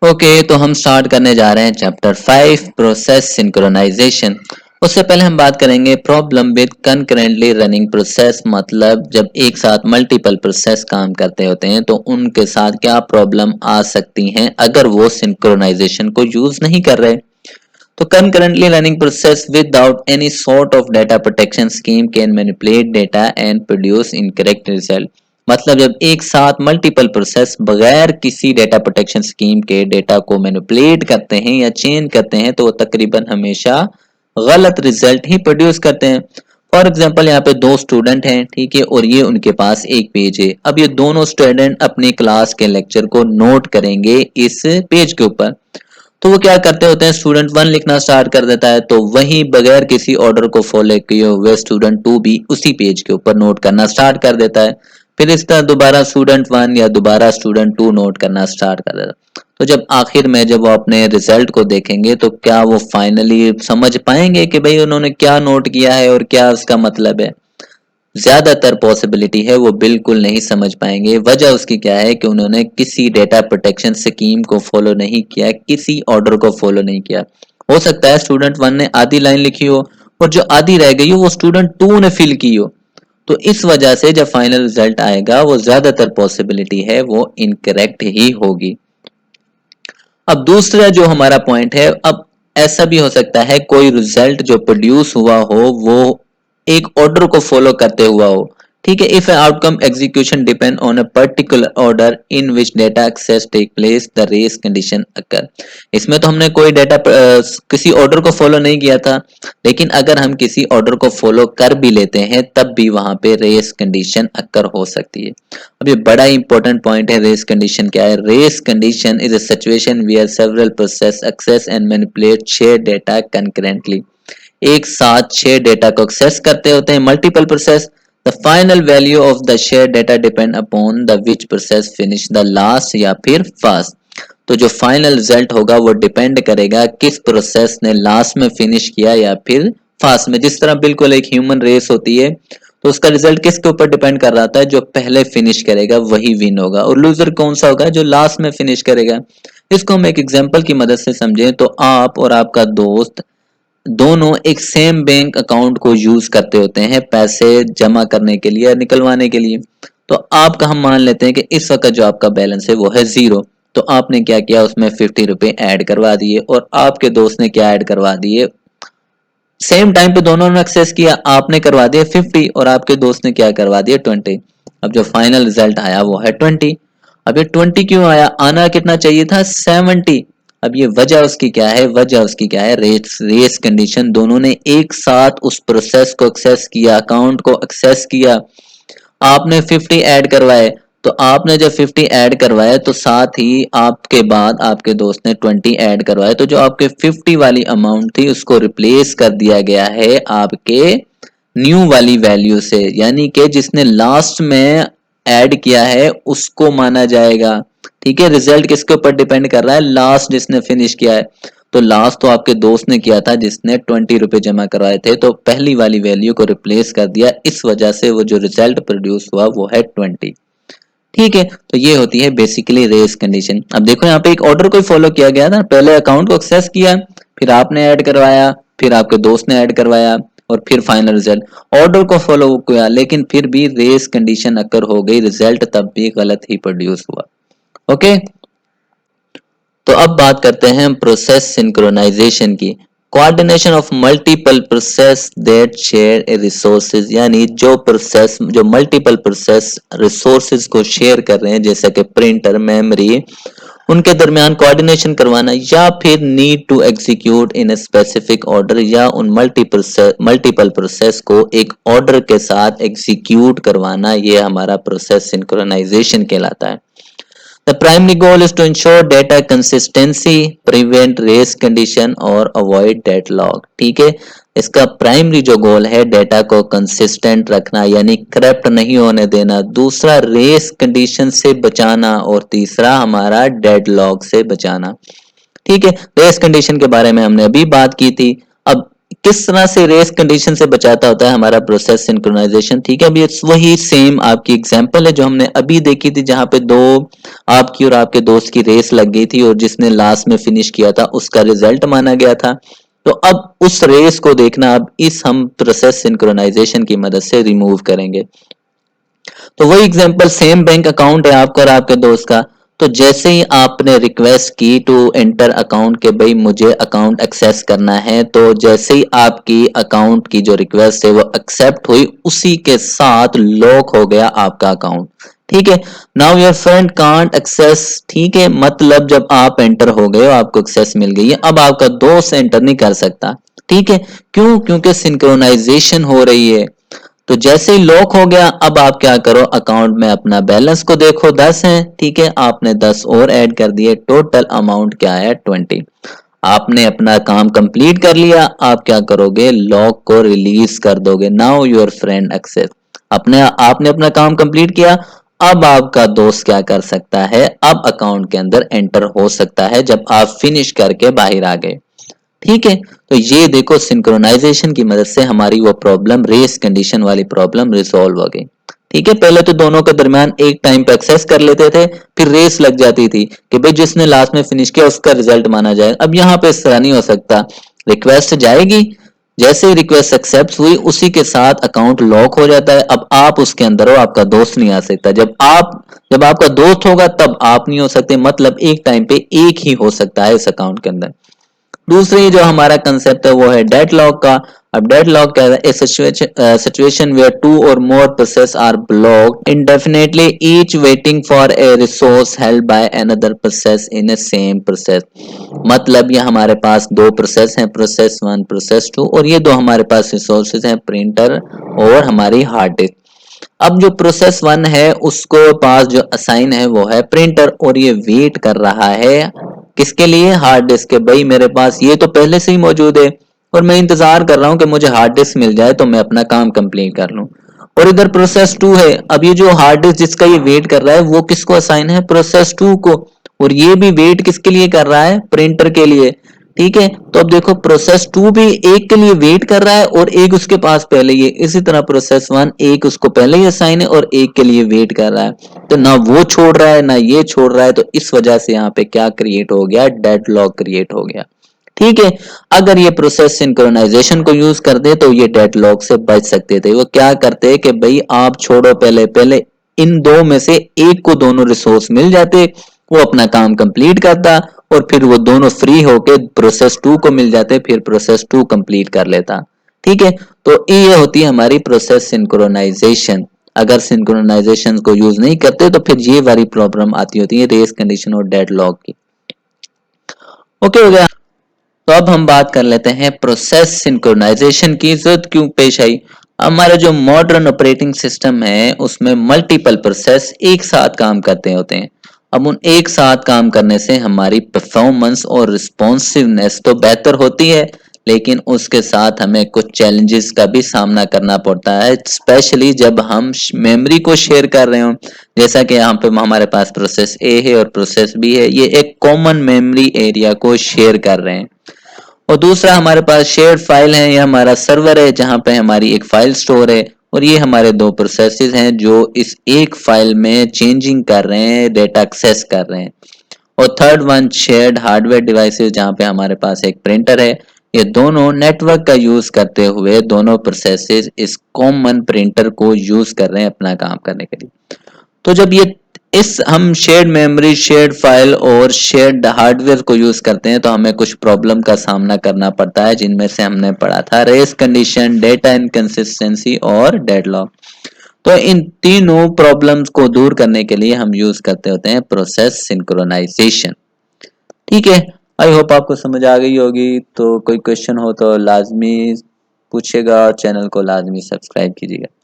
Okay, तो हम start करने जा रहे हैं चैप्टर 5 प्रोसेस सिंक्रोनाइजेशन। उससे पहले हम बात करेंगे problem with concurrently running process, मतलब जब एक साथ मल्टीपल प्रोसेस काम करते होते हैं तो उनके साथ क्या प्रॉब्लम आ सकती हैं अगर वो सिंक्रोनाइजेशन को यूज नहीं कर रहे। तो concurrently running process without any sort of data protection scheme can manipulate data and produce incorrect result। मतलब जब एक साथ मल्टीपल प्रोसेस बगैर किसी डेटा प्रोटेक्शन स्कीम के डेटा को मैनिपुलेट करते हैं या चेंज करते हैं तो वो तकरीबन हमेशा गलत रिजल्ट ही प्रोड्यूस करते हैं। फॉर एग्जाम्पल यहाँ पे दो स्टूडेंट हैं, ठीक है, और ये उनके पास एक पेज है। अब ये दोनों स्टूडेंट अपनी क्लास के लेक्चर को नोट करेंगे इस पेज के ऊपर। तो वो क्या करते होते हैं, स्टूडेंट 1 लिखना स्टार्ट कर देता है तो वही बगैर किसी ऑर्डर को फॉलो किए हुए स्टूडेंट 2 भी उसी पेज के ऊपर नोट करना स्टार्ट कर देता है। फिर इस तरह दोबारा स्टूडेंट 1 या दोबारा स्टूडेंट 2 नोट करना स्टार्ट कर देता है। तो जब आखिर में जब वो अपने रिजल्ट को देखेंगे तो क्या वो फाइनली समझ पाएंगे कि भाई उन्होंने क्या नोट किया है और क्या उसका मतलब है। ज्यादातर पॉसिबिलिटी है वो बिल्कुल नहीं समझ पाएंगे। वजह उसकी क्या है कि उन्होंने किसी डेटा प्रोटेक्शन स्कीम को फॉलो नहीं किया, किसी ऑर्डर को फॉलो नहीं किया। हो सकता है स्टूडेंट 1 ने आधी लाइन लिखी हो और जो आधी रह गई हो वो स्टूडेंट 2 ने फिल की हो। तो इस वजह से जब फाइनल रिजल्ट आएगा वो ज्यादातर पॉसिबिलिटी है वो इनकरेक्ट ही होगी। अब दूसरा जो हमारा पॉइंट है, अब ऐसा भी हो सकता है कोई रिजल्ट जो प्रोड्यूस हुआ हो वो एक ऑर्डर को फॉलो करते हुआ हो। ठीक है, if outcome execution depend on a particular order in which data access take place the race condition occur. इसमें तो हमने कोई डेटा किसी ऑर्डर को फॉलो नहीं किया था, लेकिन अगर हम किसी ऑर्डर को फॉलो कर भी लेते हैं तब भी वहां पे रेस कंडीशन अकर हो सकती है। अब ये बड़ा इंपॉर्टेंट पॉइंट है। रेस कंडीशन क्या है? Race condition is a situation where several process access and manipulate share data concurrently. एक साथ शेयर डेटा को एक्सेस करते होते हैं multiple process. The final value of the share data depend upon the which process finish the last या फिर fast. तो जो फाइनल रिजल्ट होगा वो डिपेंड करेगा किस प्रोसेस ने लास्ट में फिनिश किया या फिर फास्ट में। जिस तरह बिल्कुल एक ह्यूमन रेस होती है तो उसका रिजल्ट किसके ऊपर डिपेंड कर रहा था, जो पहले फिनिश करेगा वही विन होगा, और लूजर कौन सा होगा, जो लास्ट में फिनिश करेगा। इसको हम एक एग्जांपल की मदद से समझें तो आप और आपका दोस्त दोनों एक सेम बैंक अकाउंट को यूज करते होते हैं पैसे जमा करने के लिए, निकलवाने के लिए। तो आपका हम मान लेते हैं कि इस वक्त जो आपका बैलेंस है वो है 0। तो आपने क्या किया, उसमें 50 रुपए ऐड करवा दिए और आपके दोस्त ने क्या ऐड करवा दिए, सेम टाइम पे दोनों ने एक्सेस किया। आपने करवा दिया 50 और आपके दोस्त ने क्या करवा दिया 20। अब जो फाइनल रिजल्ट आया वो है 20। अब ये 20 क्यों आया, आना कितना चाहिए था 70। अब ये वजह उसकी क्या है, वजह उसकी क्या है, रेस कंडीशन। दोनों ने एक साथ उस प्रोसेस को एक्सेस किया, अकाउंट को एक्सेस किया। आपने 50 ऐड करवाए, तो आपने जब 50 ऐड करवाए तो साथ ही आपके बाद आपके दोस्त ने 20 ऐड करवाए, तो जो आपके 50 वाली अमाउंट थी उसको रिप्लेस कर दिया गया है आपके न्यू वाली वैल्यू से, यानी कि जिसने लास्ट में ऐड किया है उसको माना जाएगा। ठीक है, रिजल्ट किसके ऊपर डिपेंड कर रहा है, लास्ट जिसने फिनिश किया है। तो लास्ट तो आपके दोस्त ने किया था जिसने 20 रुपए जमा करवाए थे, तो पहली वाली वैल्यू को रिप्लेस कर दिया, इस वजह से वो जो रिजल्ट प्रोड्यूस हुआ वो है 20। ठीक है, तो ये होती है बेसिकली रेस कंडीशन। अब देखो यहाँ पे एक ऑर्डर को फॉलो किया गया था, पहले अकाउंट को एक्सेस किया, फिर आपने ऐड करवाया, फिर आपके दोस्त ने ऐड करवाया और फिर फाइनल रिजल्ट। ऑर्डर को फॉलो किया लेकिन फिर भी रेस कंडीशन अकर हो गई, रिजल्ट तब भी गलत ही प्रोड्यूस हुआ। ओके, तो अब बात करते हैं प्रोसेस सिंक्रोनाइजेशन की। Coordination of multiple process that share A resources, यानी जो प्रोसेस जो मल्टीपल प्रोसेस रिसोर्सेज को शेयर कर रहे हैं जैसे कि प्रिंटर, मेमोरी, उनके दरमियान कोऑर्डिनेशन करवाना, या फिर need to execute in a specific order, या उन मल्टीपल प्रोसेस को एक ऑर्डर के साथ एग्जीक्यूट करवाना, ये हमारा प्रोसेस सिंक्रोनाइजेशन कहलाता है। The primary goal is to ensure data consistency, prevent race condition और avoid deadlock। ठीक है, इसका प्राइमरी जो गोल है डेटा को कंसिस्टेंट रखना यानी करप्ट नहीं होने देना, दूसरा रेस कंडीशन से बचाना और तीसरा हमारा डेडलॉक से बचाना। ठीक है, रेस कंडीशन के बारे में हमने अभी बात की थी। अब किस तरह से रेस कंडीशन से बचाता होता है हमारा प्रोसेस सिंक्रोनाइजेशन। ठीक है, अभी वही सेम आपकी एग्जांपल है जो हमने अभी देखी थी, जहां पे दो आपकी और आपके दोस्त की रेस लग गई थी और जिसने लास्ट में फिनिश किया था उसका रिजल्ट माना गया था। तो अब उस रेस को देखना अब इस हम प्रोसेस सिंक्रोनाइजेशन की मदद से रिमूव करेंगे। तो वही एग्जांपल, सेम बैंक अकाउंट है आपका और आपके दोस्त का। तो जैसे ही आपने रिक्वेस्ट की टू एंटर अकाउंट के भाई मुझे अकाउंट एक्सेस करना है, तो जैसे ही आपकी अकाउंट की जो रिक्वेस्ट है वो एक्सेप्ट हुई, उसी के साथ लॉक हो गया आपका अकाउंट। ठीक है, now your friend can't access. ठीक है, मतलब जब आप एंटर हो गए हो, आपको एक्सेस मिल गई है, अब आपका दोस्त एंटर नहीं कर सकता। ठीक है, क्यों? क्योंकि सिंक्रोनाइजेशन हो रही है। तो जैसे ही लॉक हो गया, अब आप क्या करो, अकाउंट में अपना बैलेंस को देखो, 10 है। ठीक है, आपने 10 और ऐड कर दिए, टोटल अमाउंट क्या है, 20। आपने अपना काम कंप्लीट कर लिया, आप क्या करोगे, लॉक को रिलीज कर दोगे। नाउ योर फ्रेंड एक्सेस, अपने आपने अपना काम कंप्लीट किया। अब आपका दोस्त क्या कर सकता है, अब अकाउंट के अंदर एंटर हो सकता है जब आप फिनिश करके बाहर आ गए। ठीक है, तो ये देखो सिंक्रोनाइजेशन की मदद से हमारी वो प्रॉब्लम, रेस कंडीशन वाली प्रॉब्लम रिजॉल्व हो गई। ठीक है, पहले तो दोनों के दरमियान एक टाइम पे एक्सेस कर लेते थे, फिर रेस लग जाती थी कि भाई जिसने लास्ट में फिनिश किया उसका रिजल्ट माना जाए। अब यहाँ पे इस तरह नहीं हो सकता, रिक्वेस्ट जाएगी, जैसे ही रिक्वेस्ट एक्सेप्ट हुई उसी के साथ अकाउंट लॉक हो जाता है। अब आप उसके अंदर हो, आपका दोस्त नहीं आ सकता। जब आपका दोस्त होगा तब आप नहीं हो सकते, मतलब एक टाइम पे एक ही हो सकता है इस अकाउंट के अंदर। दूसरी जो हमारा कंसेप्ट है वो है डेडलॉक का। अब डेडलॉक क्या है, ए situation where two or more process are blocked indefinitely each waiting for a resource held by another process in a same process. मतलब ये हमारे पास दो प्रोसेस हैं, प्रोसेस वन प्रोसेस टू, और ये दो हमारे पास रिसोर्सेज हैं, प्रिंटर और हमारी हार्ड डिस्क। अब जो प्रोसेस वन है उसको पास जो असाइन है वो है प्रिंटर, और ये वेट कर रहा है किसके लिए, हार्ड डिस्क के। भाई मेरे पास ये तो पहले से ही मौजूद है और मैं इंतजार कर रहा हूं कि मुझे हार्ड डिस्क मिल जाए तो मैं अपना काम कंप्लीट कर लूं। और इधर प्रोसेस टू है, अब ये जो हार्ड डिस्क जिसका ये वेट कर रहा है वो किसको असाइन है, प्रोसेस टू को, और ये भी वेट किसके लिए कर रहा है, प्रिंटर के लिए। ठीक है, तो अब देखो प्रोसेस टू भी एक के लिए वेट कर रहा है और एक उसके पास पहले ही है। इसी तरह प्रोसेस वन एक उसको पहले ही असाइन है और एक के लिए वेट कर रहा है। तो ना वो छोड़ रहा है ना ये छोड़ रहा है, तो इस वजह से यहाँ पे क्या क्रिएट हो गया, डेडलॉक क्रिएट हो गया। ठीक है, अगर ये प्रोसेस सिंक्रोनाइजेशन को यूज कर दे तो ये डेडलॉक से बच सकते थे। वो क्या करते कि भाई आप छोड़ो, पहले पहले इन दो में से एक को दोनों रिसोर्स मिल जाते, वो अपना काम कंप्लीट करता और फिर वो दोनों फ्री होके प्रोसेस टू को मिल जाते, फिर प्रोसेस टू कंप्लीट कर लेता। ठीक है, तो ये होती है हमारी प्रोसेस सिंक्रोनाइजेशन। अगर सिंक्रोनाइजेशन को यूज नहीं करते तो फिर ये वाली प्रॉब्लम आती होती है, रेस कंडीशन और डेडलॉक की। ओके हो गया। तो अब हम बात कर लेते हैं प्रोसेस सिंक्रोनाइजेशन की जरूरत क्यों पेश आई। हमारा जो मॉडर्न ऑपरेटिंग सिस्टम है उसमें मल्टीपल प्रोसेस एक साथ काम करते होते हैं। अब उन एक साथ काम करने से हमारी परफॉर्मेंस और रिस्पॉन्सिवनेस तो बेहतर होती है, लेकिन उसके साथ हमें कुछ चैलेंजेस का भी सामना करना पड़ता है, स्पेशली जब हम मेमोरी को शेयर कर रहे हो। जैसा कि यहाँ पे हमारे पास प्रोसेस ए है और प्रोसेस बी है, ये एक कॉमन मेमोरी एरिया को शेयर कर रहे हैं। और दूसरा हमारे पास शेयर्ड फाइल है, ये हमारा सर्वर है जहां पे हमारी एक फाइल स्टोर है, और ये हमारे दो प्रोसेसेस हैं जो इस एक फाइल में चेंजिंग कर रहे हैं, डेटा एक्सेस कर रहे हैं। और third one shared hardware devices, जहां पे हमारे पास एक प्रिंटर है। ये दोनों नेटवर्क का यूज करते हुए दोनों प्रोसेसेस इस कॉमन प्रिंटर को यूज कर रहे हैं अपना काम करने के लिए। तो जब ये इस हम शेयर्ड मेमोरी, शेयर्ड फाइल और शेयर्ड हार्डवेयर को यूज करते हैं तो हमें कुछ प्रॉब्लम का सामना करना पड़ता है, जिनमें से हमने पढ़ा था रेस कंडीशन, डेटा इनकंसिस्टेंसी और डेडलॉक। तो इन तीनों प्रॉब्लम्स को दूर करने के लिए हम यूज करते होते हैं प्रोसेस सिंक्रोनाइजेशन। ठीक है, आई होप आपको समझ आ गई होगी। तो कोई क्वेश्चन हो तो लाजमी पूछेगा और चैनल को लाजमी सब्सक्राइब कीजिएगा।